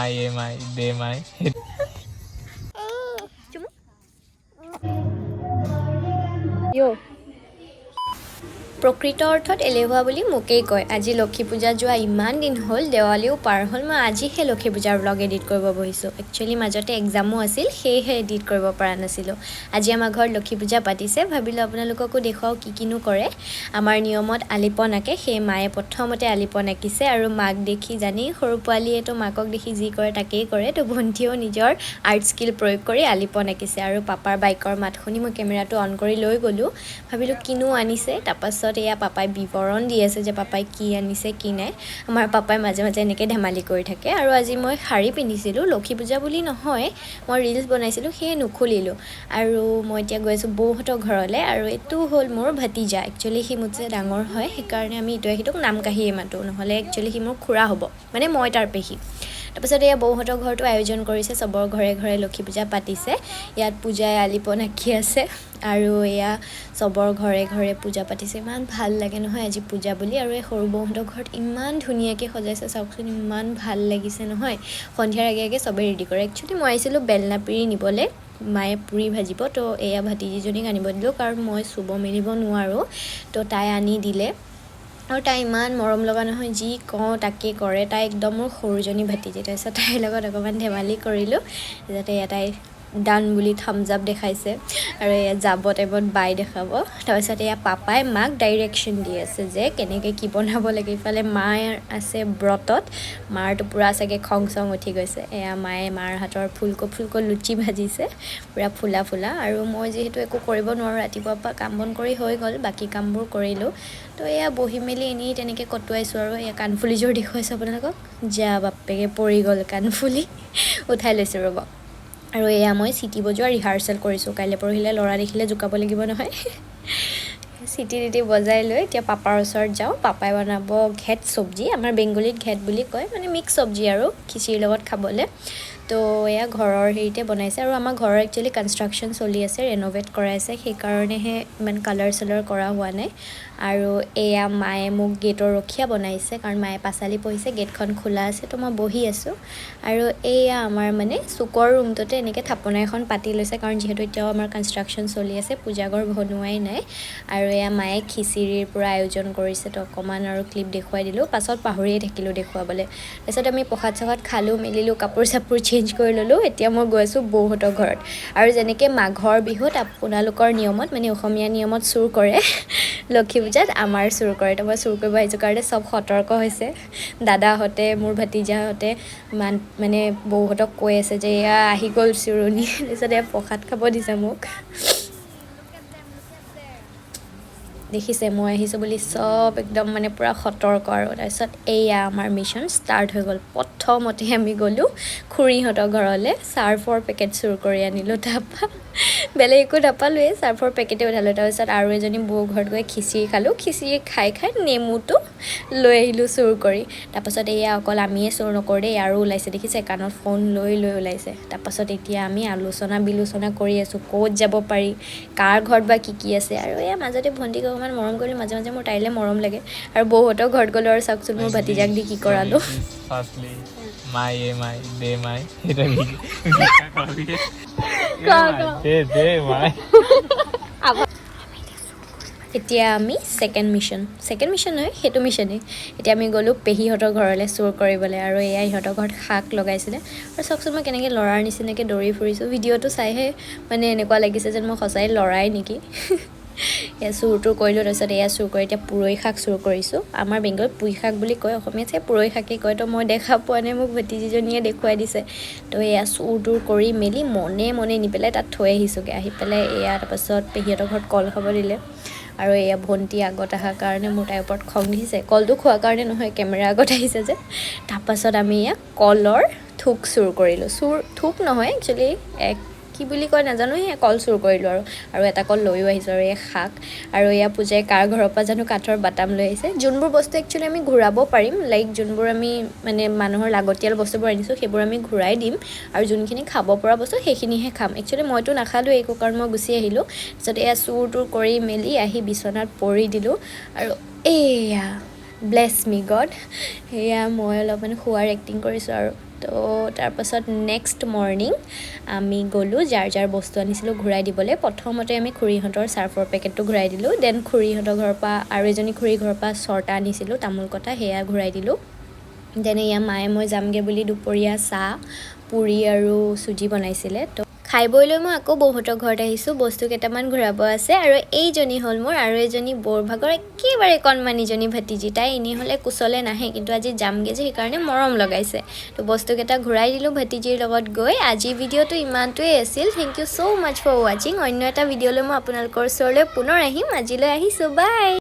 মাই দে মাই প্ৰকৃত অৰ্থত এলেহুৱা বুলি মোকেই কয়। আজি লক্ষী পূজা যোৱা ইমান দিন হ'ল, দেৱালীও পাৰ হ'ল, মই আজিহে লক্ষী পূজাৰ ব্লগ এডিট কৰিব বহিছোঁ। একচুৱেলি মাজতে এক্সামো আছিল, সেয়েহে এডিট কৰিব পৰা নাছিলোঁ। আজি আমাৰ ঘৰত লক্ষী পূজা পাতিছে, ভাবিলোঁ আপোনালোককো দেখুৱাওঁ কি কিনো কৰে। আমাৰ নিয়মত আলিপন আঁকে, সেই মায়ে প্ৰথমতে আলিপন আঁকিছে আৰু মাক দেখি জানি সৰু পোৱালীয়েতো মাকক দেখি যি কৰে তাকেই কৰে, তো ভণ্টিয়েও নিজৰ আৰ্ট স্কিল প্ৰয়োগ কৰি আলিপন আঁকিছে। আৰু পাপাৰ বাইকৰ মাত শুনি মই কেমেৰাটো অন কৰি লৈ গ'লোঁ, ভাবিলোঁ কিনো আনিছে। তাৰপাছত এয়া পাপাই বিৱৰণ দি আছে যে পাপাই কি আনিছে কি নাই। আমাৰ পাপাই মাজে মাজে এনেকৈ ধেমালি কৰি থাকে। আৰু আজি মই শাৰী পিন্ধিছিলোঁ, লক্ষী পূজা বুলি নহয়, মই ৰিলছ বনাইছিলোঁ, সেয়ে নুখুলিলোঁ। আৰু মই এতিয়া গৈ আছোঁ বৌহঁতৰ ঘৰলৈ, আৰু এইটো হ'ল মোৰ ভতিজা। একচুৱেলি সি মোতছে ডাঙৰ হয়, সেইকাৰণে আমি ইটোৱে সিটোক নাম কাঢ়িয়ে মাতোঁ, নহ'লে একচুৱেলি সি মোৰ খুৰা হ'ব, মানে মই তাৰ পেহী। তাৰপিছত এয়া বৌহঁতৰ ঘৰতো আয়োজন কৰিছে, চবৰ ঘৰে ঘৰে লক্ষী পূজা পাতিছে। ইয়াত পূজাই আলিপন আঁকি আছে আৰু এয়া চবৰ ঘৰে ঘৰে পূজা পাতিছে। ইমান ভাল লাগে নহয় আজি পূজা বুলি। আৰু এই সৰু বৌহঁতৰ ঘৰত ইমান ধুনীয়াকৈ সজাইছে, চাওকচোন ইমান ভাল লাগিছে নহয়। সন্ধিয়াৰ আগে আগে চবেই ৰেডি কৰে। একচুৱেলি মই আহিছিলোঁ বেলনা পিৰি নিবলৈ, মায়ে পুৰি ভাজিব, তো এয়া ভতিজীজনীক আনিব দিলোঁ, কাৰণ মই চুব মেলিব নোৱাৰোঁ, তো তাই আনি দিলে। আৰু তাই ইমান মৰম লগা নহয়, যি কওঁ তাকে কৰে। তাই একদম মোৰ সৰুজনী ভতিজী। তাৰপিছত তাইৰ লগত অকণমান ধেমালি কৰিলোঁ, যাতে তাই ডান বুলি থামছ আপ দেখাইছে, আৰু এয়া যাব টাইমত বাই দেখাব। তাৰপিছত এয়া পাপাই মাক ডাইৰেকশ্যন দি আছে যে কেনেকৈ কি বনাব লাগে। ইফালে মায়ে আছে ব্ৰতত, মাৰতো পূৰা চাগে খং চং উঠি গৈছে। এয়া মায়ে মাৰ হাতৰ ফুলকো ফুলকো লুচি ভাজিছে, পূৰা ফুলা ফুলা। আৰু মই যিহেতু একো কৰিব নোৱাৰোঁ, ৰাতিপুৱাৰ পৰা কাম বন কৰি হৈ গ'ল, বাকী কামবোৰ কৰিলোঁ, তো এয়া বহি মেলি এনেই তেনেকৈ কটোৱাইছোঁ। আৰু এয়া কাণফুলিযোৰ দেখুৱাইছোঁ আপোনালোকক, যা বাপেকে পৰি গ'ল কাণফুলি, উঠাই লৈছোঁ ৰ'ব। আৰু এয়া মই চিটি বজোৱা ৰিহাৰ্চেল কৰিছোঁ, কাইলৈ পৰহিলৈ ল'ৰা দেখিলে জোকাব লাগিব নহয়। চিটি তিটি বজাই লৈ এতিয়া পাপাৰ ওচৰত যাওঁ। পাপাই বনাব ঘেট চব্জি, আমাৰ বেংগলীত ঘেট বুলি কয়, মানে মিক্স চব্জি আৰু খিচিৰিৰ লগত খাবলৈ। তো এয়া ঘৰৰ হেৰিতে বনাইছে। আৰু আমাৰ ঘৰৰ একচুৱেলি কনষ্ট্ৰাকশ্যন চলি আছে, ৰেন'ভেট কৰাইছে, সেইকাৰণেহে ইমান কালাৰ চালাৰ কৰা হোৱা নাই। আৰু এয়া মায়ে মোক গেটৰ ৰখীয়া বনাইছে, কাৰণ মায়ে পাঁচালি পঢ়িছে, গেটখন খোলা আছে, তো মই বহি আছোঁ। আৰু এয়া আমাৰ মানে চুকৰ ৰুমটোতে এনেকৈ থাপনা এখন পাতি লৈছে, কাৰণ যিহেতু এতিয়াও আমাৰ কনষ্ট্ৰাকশ্যন চলি আছে, পূজাঘৰ বনোৱাই নাই। আৰু এয়া মায়ে খিচিৰিৰ পৰা আয়োজন কৰিছে, তো অকণমান আৰু ক্লিপ দেখুৱাই দিলোঁ, পাছত পাহৰিয়ে থাকিলোঁ দেখুৱাবলৈ। তাৰপিছত আমি প্ৰসাদ চসাদ খালোঁ মেলিলোঁ, কাপোৰ চাপোৰ চেঞ্জ কৰি ল'লোঁ। এতিয়া মই গৈ আছোঁ বৌহঁতৰ ঘৰত। আৰু যেনেকৈ মাঘৰ বিহুত আপোনালোকৰ নিয়মত, মানে অসমীয়া নিয়মত চুৰ কৰে, লক্ষী পূজাত আমাৰ চুৰ কৰে। তো মই চুৰ কৰিব আহিছোঁ কাৰণে চব সতৰ্ক হৈছে। দাদাহঁতে, মোৰ ভতিজাহঁতে মানে বৌহঁতক কৈ আছে যে এয়া আহি গ'ল চুৰণি। তাৰপিছত এয়া প্ৰসাদ খাব দিছে মোক। দেখিছে মই আহিছোঁ বুলি চব একদম মানে পূৰা সতৰ্ক। আৰু তাৰপিছত এয়া আমাৰ মিছন ষ্টাৰ্ট হৈ গ'ল। প্ৰথমতে আমি গ'লোঁ খুৰীহঁতৰ ঘৰলৈ, চাৰ্ফৰ পেকেট চুৰ কৰি আনিলোঁ। তাৰপৰা বেলেগ একো নাপালোঁৱেই, চাৰ্ফৰ পেকেটে উঠালোঁ। তাৰপিছত আৰু এজনী বৌ ঘৰত গৈ খিচিৰি খালোঁ, খিচিৰি খাই খাই নেমুটো লৈ আহিলোঁ চুৰ কৰি। তাৰপাছত এয়া অকল আমিয়ে চুৰ নকৰোঁ দেই, আৰু ওলাইছে দেখিছে, কাণত ফোন লৈ লৈ ওলাইছে। তাৰপাছত এতিয়া আমি আলোচনা বিলোচনা কৰি আছোঁ, ক'ত যাব পাৰি, কাৰ ঘৰত বা কি আছে। আৰু এয়া মাজতে ভণ্টিক অকণমান মৰম কৰিলোঁ, মাজে মাজে মোৰ তাইলৈ মৰম লাগে। আৰু বৌহঁতৰ ঘৰত গ'লোঁ, আৰু চাওকচোন মোৰ ভতিজাক দি কি কৰালোঁ। মাই দে মাই এতিয়া আমি ছেকেণ্ড মিছন নহয়, সেইটো মিছনেই। এতিয়া আমি গ'লোঁ পেহীহঁতৰ ঘৰলৈ চুৰ কৰিবলৈ। আৰু এয়া ইহঁতৰ ঘৰত শাক লগাইছিলে। আৰু চাওকচোন মই কেনেকৈ ল'ৰাৰ নিচিনাকৈ দৌৰি ফুৰিছোঁ। ভিডিঅ'টো চাইহে মানে এনেকুৱা লাগিছে যেন মই সঁচাই ল'ৰাই নেকি। এয়া চুৰটো কৰিলোঁ। তাৰপিছত এয়া চুৰ কৰি এতিয়া পুৰৈ শাক চুৰ কৰিছোঁ। আমাৰ বেংগলত পুঁই শাক বুলি কয়, অসমীয়াত চাগে পুৰৈ শাকেই কয়। তো মই দেখা পোৱা নাই, মোক ভতিজীজনীয়ে দেখুৱাই দিছে। তো এয়া চুৰ তোৰ কৰি মেলি মনে মনে নি পেলাই তাত থৈ আহিছোঁগৈ। আহি পেলাই এয়া তাৰপাছত পেহীহঁতৰ ঘৰত কল খাব দিলে। আৰু এয়া ভণ্টি আগত অহাৰ কাৰণে মোৰ তাইৰ ওপৰত খং দিছে, কলটো খোৱাৰ কাৰণে নহয়, কেমেৰা আগত আহিছে যে। তাৰপাছত আমি এয়া কলৰ থোক চুৰ কৰিলোঁ। থোক নহয় একচুৱেলি, কি বুলি কয় নাজানো, সেয়া কল চুৰ কৰিলোঁ। আৰু এটা কল লৈও আহিছোঁ। আৰু এই শাক, আৰু এয়া পূজাই কাৰ ঘৰৰ পৰা জানো কাঠৰ বাটাম লৈ আহিছে। যোনবোৰ বস্তু একচুৱেলি আমি ঘূৰাব পাৰিম, লাইক যোনবোৰ আমি মানে মানুহৰ লাগতিয়াল বস্তুবোৰ আনিছোঁ, সেইবোৰ আমি ঘূৰাই দিম। আৰু যোনখিনি খাব পৰা বস্তু সেইখিনিহে খাম। একচুৱেলি মইতো নাখালোঁৱেই একো, কাৰণ মই গুচি আহিলোঁ। তাৰপিছত এয়া চুৰ তোৰ কৰি মেলি আহি বিচনাত পৰি দিলোঁ। আৰু এয়া ব্লেছ মি গড সেয়া মই অলপমান শোৱাৰ এক্টিং কৰিছোঁ আৰু তো তাৰপাছত নেক্সট মৰ্ণিং আমি গ'লোঁ যাৰ বস্তু আনিছিলোঁ ঘূৰাই দিবলৈ প্ৰথমতে আমি খুৰীহঁতৰ চাৰ্ফৰ পেকেটটো ঘূৰাই দিলোঁ দেন খুৰীহঁতৰ ঘৰৰ পৰা আৰু এজনী খুৰীৰ ঘৰৰ পৰা চৰ্টা আনিছিলোঁ তামোল কটা সেয়া ঘূৰাই দিলোঁ দেন এয়া মায়ে মই যামগৈ বুলি দুপৰীয়া চাহ পুৰি আৰু চুজি বনাইছিলে তো খাই বৈ লৈ মই আকৌ বৌহঁতৰ ঘৰত আহিছোঁ বস্তু কেইটামান ঘূৰাব আছে আৰু এইজনী হ'ল মোৰ আৰু এজনী বৰভাগৰ একেবাৰে কণমানিজনী ভতিজী তাই এনেই হ'লে কোচলে নাহে কিন্তু আজি যামগৈ যে সেইকাৰণে মৰম লগাইছে তো বস্তুকেইটা ঘূৰাই দিলোঁ ভতিজীৰ লগত গৈ আজিৰ ভিডিঅ'টো ইমানটোৱেই আছিল thank you so' much for ৱাচিং অন্য এটা ভিডিঅ'লৈ মই আপোনালোকৰ ওচৰলৈ পুনৰ আহিম আজিলৈ আহিছোঁ বাই